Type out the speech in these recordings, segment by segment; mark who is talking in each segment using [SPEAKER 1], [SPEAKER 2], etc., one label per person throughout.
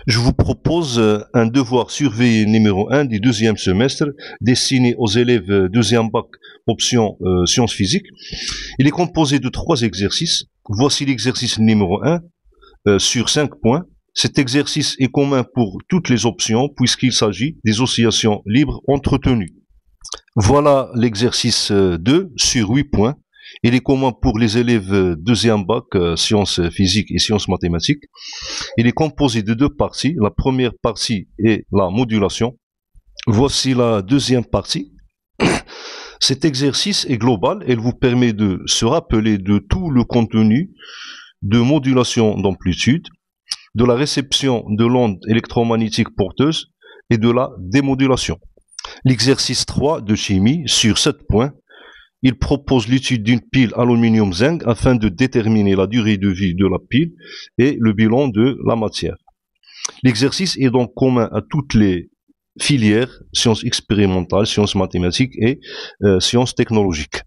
[SPEAKER 1] Je vous propose un devoir surveillé numéro 1 du deuxième semestre, destiné aux élèves deuxième bac, option sciences physiques. Il est composé de 3 exercices. Voici l'exercice numéro 1 sur 5 points. Cet exercice est commun pour toutes les options puisqu'il s'agit des oscillations libres entretenues. Voilà l'exercice 2 sur 8 points. Il est commun pour les élèves deuxième bac, sciences physiques et sciences mathématiques. Il est composé de 2 parties. La première partie est la modulation. Voici la deuxième partie. Cet exercice est global. Il vous permet de se rappeler de tout le contenu de modulation d'amplitude, de la réception de l'onde électromagnétique porteuse et de la démodulation. L'exercice 3 de chimie sur 7 points, il propose l'étude d'une pile aluminium-zinc afin de déterminer la durée de vie de la pile et le bilan de la matière. L'exercice est donc commun à toutes les filières, sciences expérimentales, sciences mathématiques et sciences technologiques.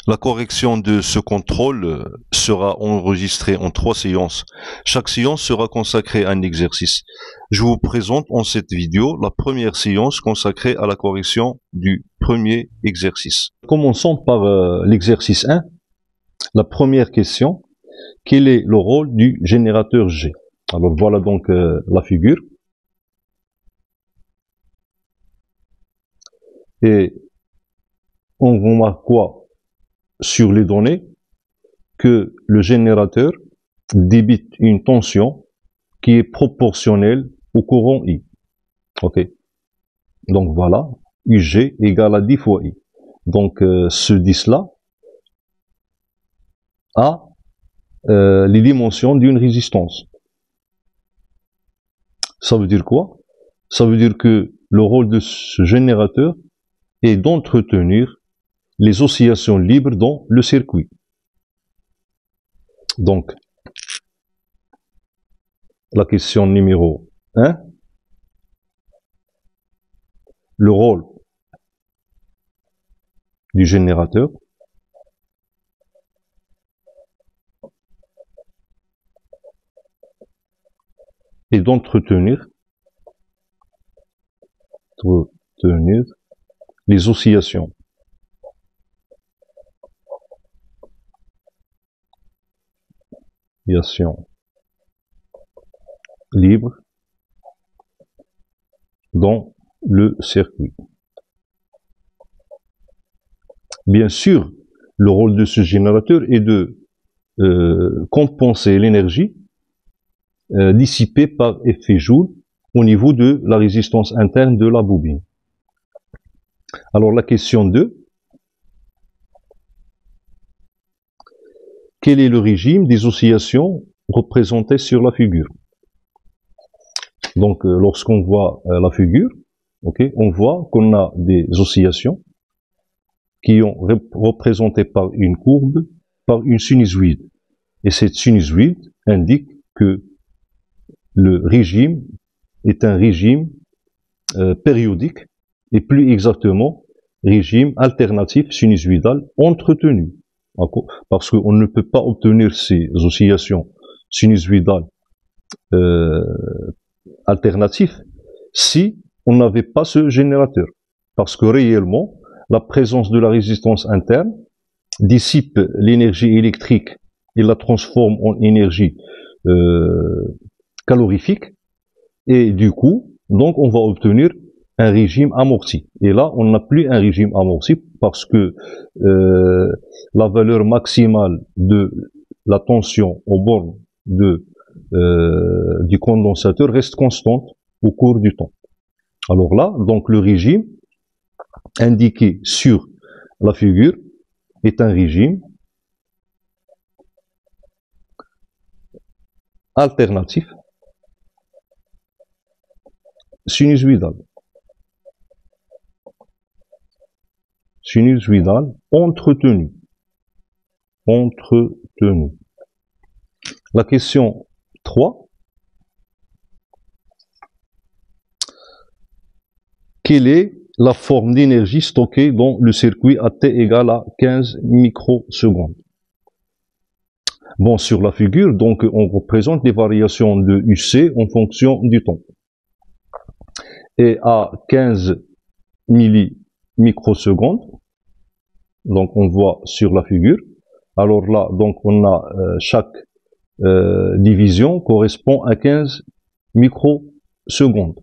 [SPEAKER 1] La correction de ce contrôle sera enregistrée en 3 séances. Chaque séance sera consacrée à un exercice. Je vous présente en cette vidéo la première séance consacrée à la correction du premier exercice. Commençons par l'exercice 1. La première question, quel est le rôle du générateur G? Alors voilà donc la figure. Et on remarque quoi sur les données? Que le générateur débite une tension qui est proportionnelle au courant I. Ok. Donc voilà, UG égale à 10 fois I. Donc ce 10-là a les dimensions d'une résistance. Ça veut dire quoi? Ça veut dire que le rôle de ce générateur est d'entretenir les oscillations libres dans le circuit. Donc, la question numéro 1, le rôle du générateur est d'entretenir les oscillations libres dans le circuit. Bien sûr, le rôle de ce générateur est de compenser l'énergie dissipée par effet Joule au niveau de la résistance interne de la bobine. Alors la question 2, quel est le régime des oscillations représentées sur la figure? Donc lorsqu'on voit la figure, okay, on voit qu'on a des oscillations qui sont représentées par une courbe, par une sinusoïde. Et cette sinusoïde indique que le régime est un régime périodique, et plus exactement, régime alternatif sinusoïdal entretenu. Parce qu'on ne peut pas obtenir ces oscillations sinusoïdales alternatives si on n'avait pas ce générateur. Parce que réellement, la présence de la résistance interne dissipe l'énergie électrique et la transforme en énergie calorifique, et du coup, donc on va obtenir un régime amorti. Et là, on n'a plus un régime amorti parce que la valeur maximale de la tension aux bornes du condensateur reste constante au cours du temps. Alors là, donc le régime indiqué sur la figure est un régime alternatif sinusoïdal. Sinusoïdal entretenu. Entretenu. La question 3. Quelle est la forme d'énergie stockée dans le circuit à T égale à 15 microsecondes? Bon, sur la figure, donc, on représente les variations de UC en fonction du temps. Et à 15 millimicrosecondes, donc on voit sur la figure, alors là, donc on a chaque division correspond à 15 microsecondes.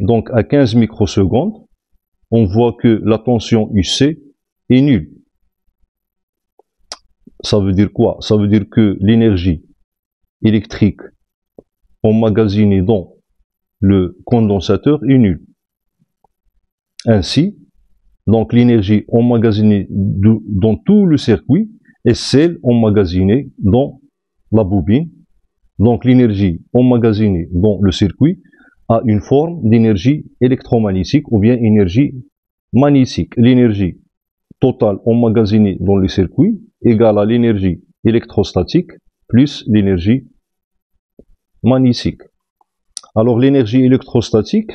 [SPEAKER 1] Donc à 15 microsecondes, on voit que la tension UC est nulle. Ça veut dire quoi? Ça veut dire que l'énergie électrique emmagasinée dans le condensateur est nulle. Ainsi, donc l'énergie emmagasinée dans tout le circuit est celle emmagasinée dans la bobine. Donc l'énergie emmagasinée dans le circuit a une forme d'énergie électromagnétique ou bien énergie magnétique. L'énergie totale emmagasinée dans le circuit égale à l'énergie électrostatique plus l'énergie magnétique. Alors l'énergie électrostatique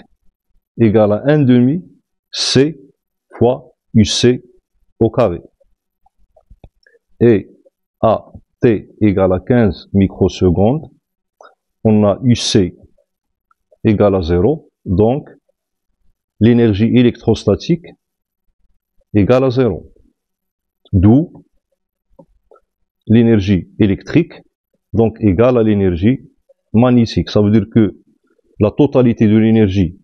[SPEAKER 1] égale à 1/2 C fois UC au carré. Et à T égale à 15 microsecondes, on a UC égale à 0, donc l'énergie électrostatique égale à 0. D'où l'énergie électrique, donc égale à l'énergie magnétique. Ça veut dire que la totalité de l'énergie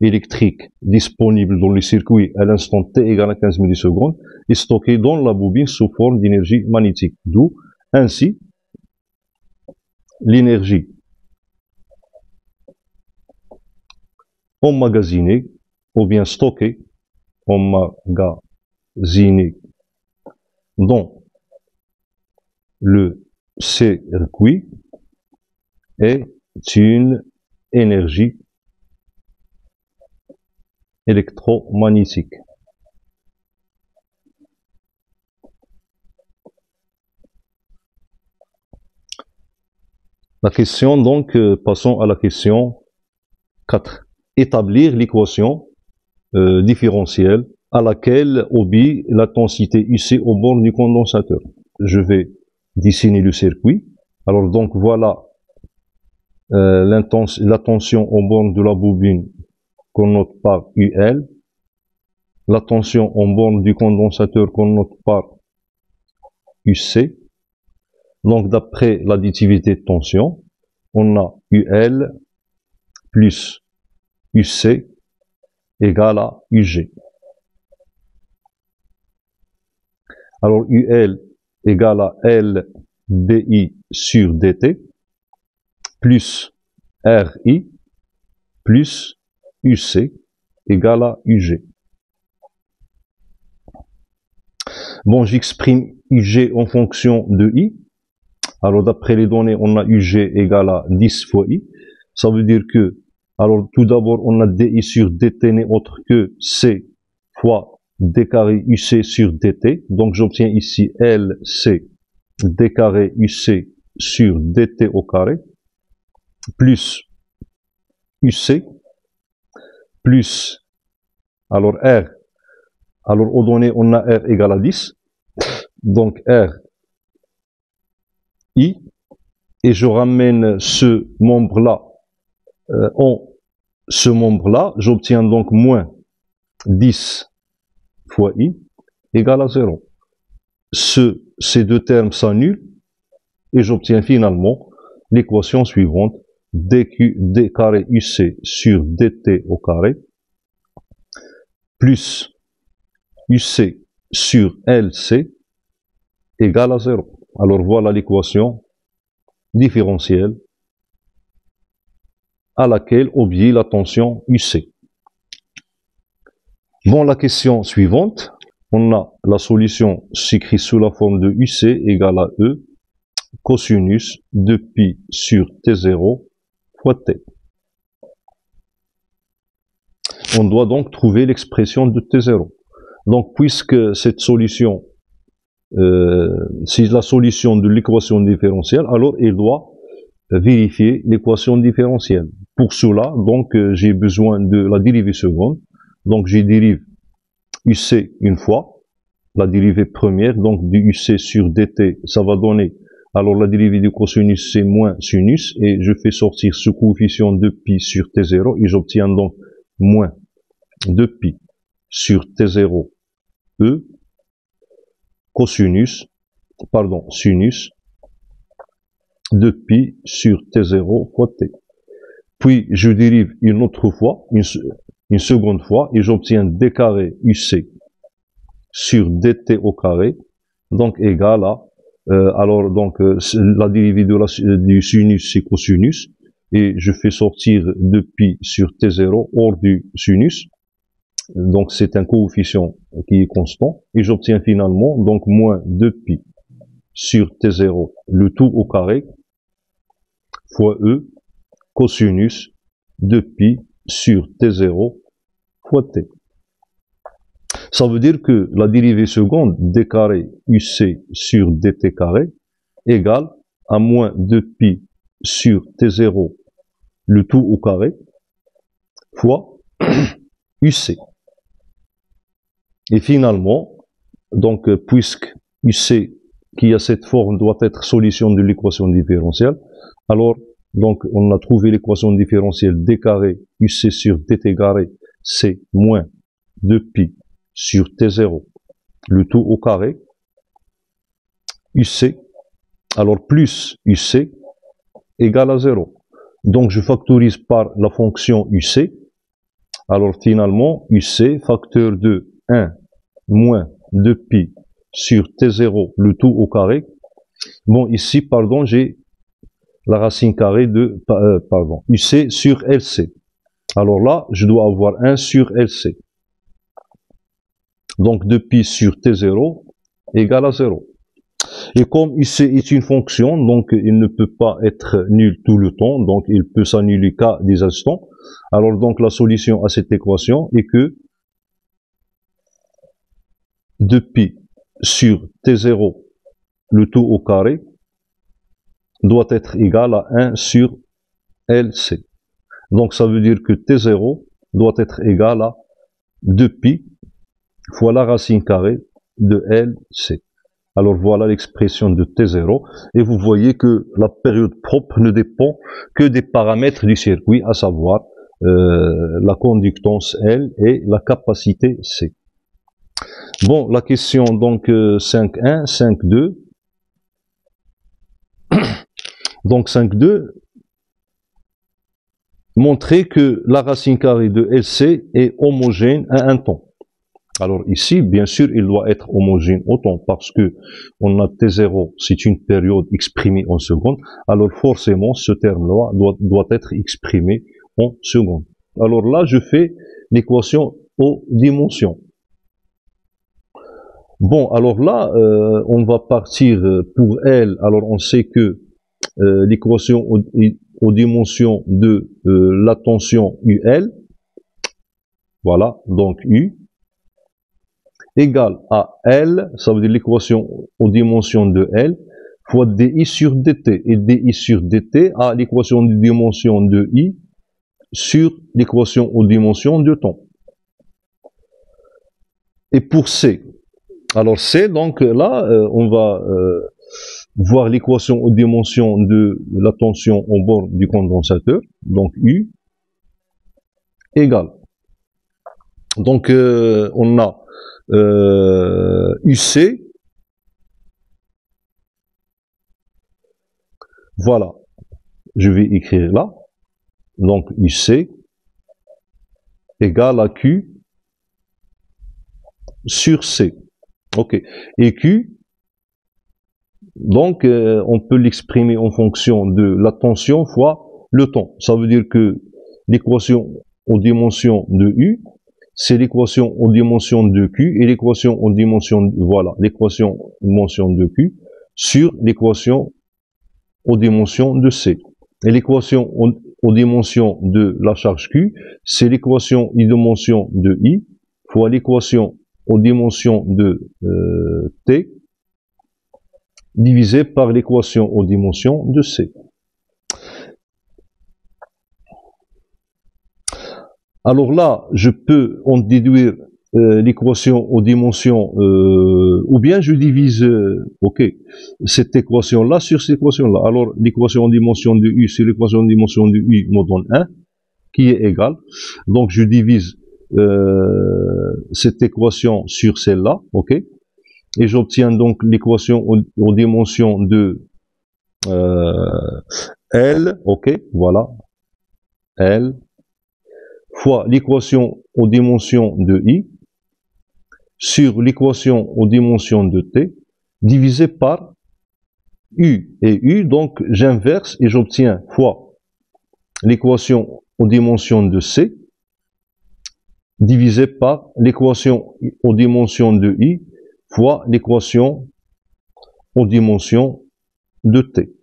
[SPEAKER 1] électrique disponible dans le circuit à l'instant t égale à 15 millisecondes est stockée dans la bobine sous forme d'énergie magnétique. D'où, ainsi, l'énergie emmagasinée ou bien stockée, emmagasinée dans le circuit est une énergie électromagnétique. La question, donc, passons à la question 4. Établir l'équation différentielle à laquelle obéit l'intensité UC au bord du condensateur. Je vais dessiner le circuit. Alors, donc, voilà la tension au bord de la bobine qu'on note par UL, la tension en borne du condensateur qu'on note par UC. Donc, d'après l'additivité de tension, on a UL plus UC égale à UG. Alors, UL égale à L dI sur dt plus RI plus UC égale à UG. Bon, j'exprime UG en fonction de I. Alors, d'après les données, on a UG égale à 10 fois I. Ça veut dire que, alors, tout d'abord, on a DI sur DT n'est autre que C fois D carré UC sur DT. Donc, j'obtiens ici LC D carré UC sur DT au carré plus UC plus, alors R, alors aux données, on a R égale à 10. Donc, R I, et je ramène ce membre-là en ce membre-là, j'obtiens donc moins 10 fois I égale à 0. Ces deux termes s'annulent et j'obtiens finalement l'équation suivante, D carré UC sur DT au carré plus UC sur LC égale à 0. Alors voilà l'équation différentielle à laquelle obéit la tension UC. Bon, la question suivante, on a la solution s'écrit sous la forme de UC égale à E cosinus de pi sur T0 fois T. On doit donc trouver l'expression de T0. Donc, puisque cette solution, c'est la solution de l'équation différentielle, alors il doit vérifier l'équation différentielle. Pour cela, donc, j'ai besoin de la dérivée seconde. Donc, j'ai dérive UC une fois, la dérivée première, donc du UC sur dt, ça va donner Alors la dérivée du cosinus c'est moins sinus et je fais sortir ce coefficient de pi sur t0 et j'obtiens donc moins 2pi sur t0 e cosinus, pardon, sinus de pi sur t0 fois t. Puis je dérive une autre fois, une seconde fois, et j'obtiens d carré uc sur dt au carré, donc égal à, alors donc la dérivée du sinus c'est cosinus, et je fais sortir 2pi sur t0 hors du sinus, donc c'est un coefficient qui est constant, et j'obtiens finalement donc moins 2pi sur t0, le tout au carré, fois e, cosinus de pi sur t0 fois t. Ça veut dire que la dérivée seconde d carré uc sur dt carré égale à moins 2pi sur t0, le tout au carré, fois uc. Et finalement, donc puisque uc qui a cette forme doit être solution de l'équation différentielle, alors donc on a trouvé l'équation différentielle d carré uc sur dt carré, c'est moins 2pi sur t0, le tout au carré, uc, alors plus uc égale à 0. Donc je factorise par la fonction uc, alors finalement uc facteur de 1 moins 2pi sur t0, le tout au carré. Bon, ici, pardon, j'ai la racine carrée de, pardon, uc sur lc. Alors là, je dois avoir 1 sur lc. Donc 2pi sur t0 égale à 0. Et comme uc est une fonction, donc il ne peut pas être nul tout le temps, donc il peut s'annuler qu'à des instants. Alors donc la solution à cette équation est que 2pi sur t0, le tout au carré, doit être égal à 1 sur lc. Donc ça veut dire que t0 doit être égal à 2pi fois la racine carrée de lc. Alors voilà l'expression de t0, et vous voyez que la période propre ne dépend que des paramètres du circuit, à savoir la conductance L et la capacité C. Bon, la question donc 5.1, 5.2. Donc 5.2, montrer que la racine carrée de LC est homogène à un temps. Alors ici, bien sûr, il doit être homogène au temps parce que on a T0, c'est une période exprimée en secondes. Alors forcément, ce terme-là doit être exprimé en secondes. Alors là, je fais l'équation aux dimensions. Bon, alors là, on va partir pour L. Alors on sait que l'équation aux dimensions de la tension UL, voilà, donc U, égale à L, ça veut dire l'équation aux dimensions de L, fois dI sur dt. Et dI sur dt a l'équation de dimension de I sur l'équation aux dimensions de temps. Et pour C, alors C, donc là, on va voir l'équation aux dimensions de la tension au bord du condensateur, donc U, égale. Donc on a UC, voilà, je vais écrire là, donc UC égale à Q sur C, ok, et Q, donc on peut l'exprimer en fonction de la tension fois le temps, ça veut dire que l'équation aux dimensions de U, c'est l'équation aux dimensions de Q et l'équation aux dimensions, voilà, l'équation aux dimensions de Q sur l'équation aux dimensions de C. Et l'équation aux dimensions de la charge Q, c'est l'équation aux dimensions de I fois l'équation aux dimensions de T divisé par l'équation aux dimensions de C. Alors là, je peux en déduire l'équation aux dimensions, ou bien je divise, cette équation-là sur cette équation-là. Alors, l'équation en dimension de U sur l'équation en dimension de U me donne 1, qui est égal. Donc, je divise cette équation sur celle-là, et j'obtiens donc l'équation aux dimensions de L, voilà, L, fois l'équation aux dimensions de I, sur l'équation aux dimensions de T, divisé par U et U, donc j'inverse et j'obtiens fois l'équation aux dimensions de C, divisé par l'équation aux dimensions de I, fois l'équation aux dimensions de T.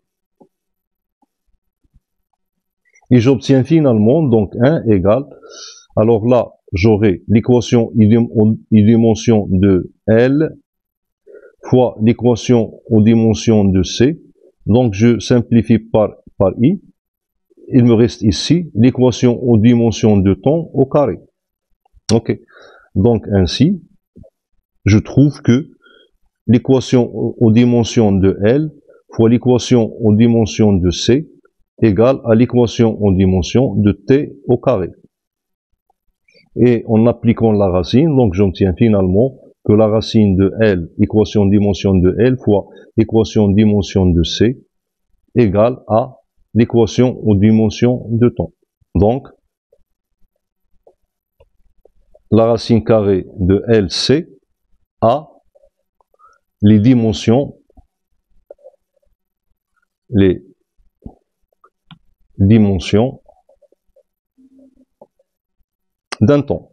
[SPEAKER 1] Et j'obtiens finalement donc 1 égale, alors là, j'aurai l'équation aux dimensions de L fois l'équation aux dimensions de C. Donc, je simplifie par I. Il me reste ici l'équation aux dimensions de temps au carré. Donc, ainsi, je trouve que l'équation aux dimensions de L fois l'équation aux dimensions de C égale à l'équation aux dimensions de T au carré. Et en appliquant la racine, donc j'obtiens finalement que la racine de L, équation dimension de L fois équation dimension de C, égale à l'équation aux dimensions de temps. Donc, la racine carrée de LC a les dimensions d'un temps.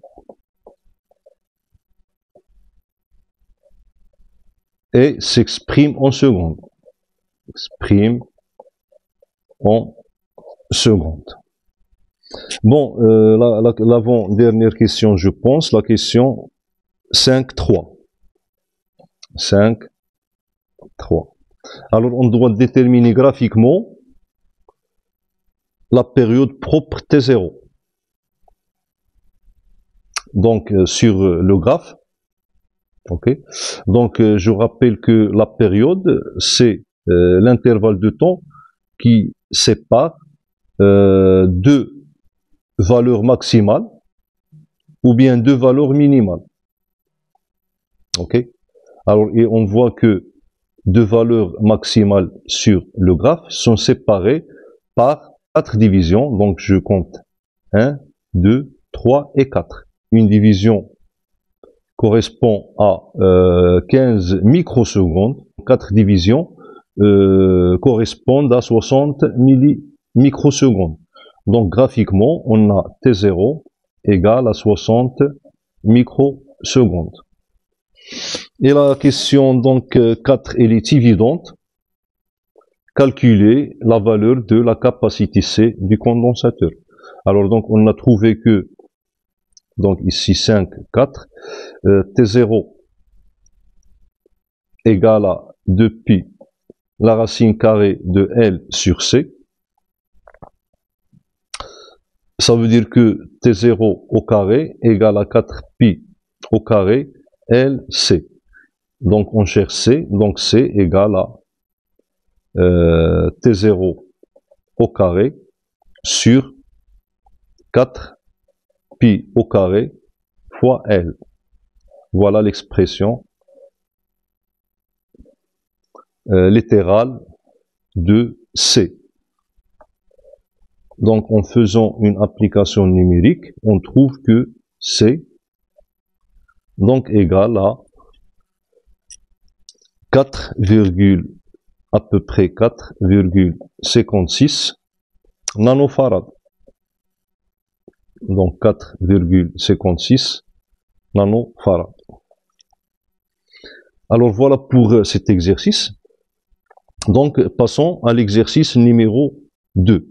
[SPEAKER 1] Et s'exprime en secondes. Exprime en secondes. Bon, l'avant-dernière question, je pense, la question 5.3. 5.3. Alors, on doit déterminer graphiquement la période propre T0. Donc, sur le graphe, donc, je rappelle que la période, c'est l'intervalle de temps qui sépare deux valeurs maximales ou bien deux valeurs minimales. Alors, et on voit que deux valeurs maximales sur le graphe sont séparées par 4 divisions. Donc, je compte 1, 2, 3 et 4. Une division correspond à 15 microsecondes. 4 divisions correspondent à 60 microsecondes. Donc, graphiquement, on a T0 égale à 60 microsecondes. Et la question donc 4, elle est évidente. Calculer la valeur de la capacité C du condensateur. Alors donc on a trouvé que, donc ici 5, 4, T0 égale à 2pi la racine carrée de L sur C. Ça veut dire que T0 au carré égale à 4pi au carré LC. Donc on cherche C, donc C égale à T0 au carré sur 4pi au carré fois L. Voilà l'expression littérale de C. Donc en faisant une application numérique, on trouve que C donc égale à 4, à peu près 4,56 nanofarad. Donc 4,56 nanofarad. Alors voilà pour cet exercice. Donc passons à l'exercice numéro 2.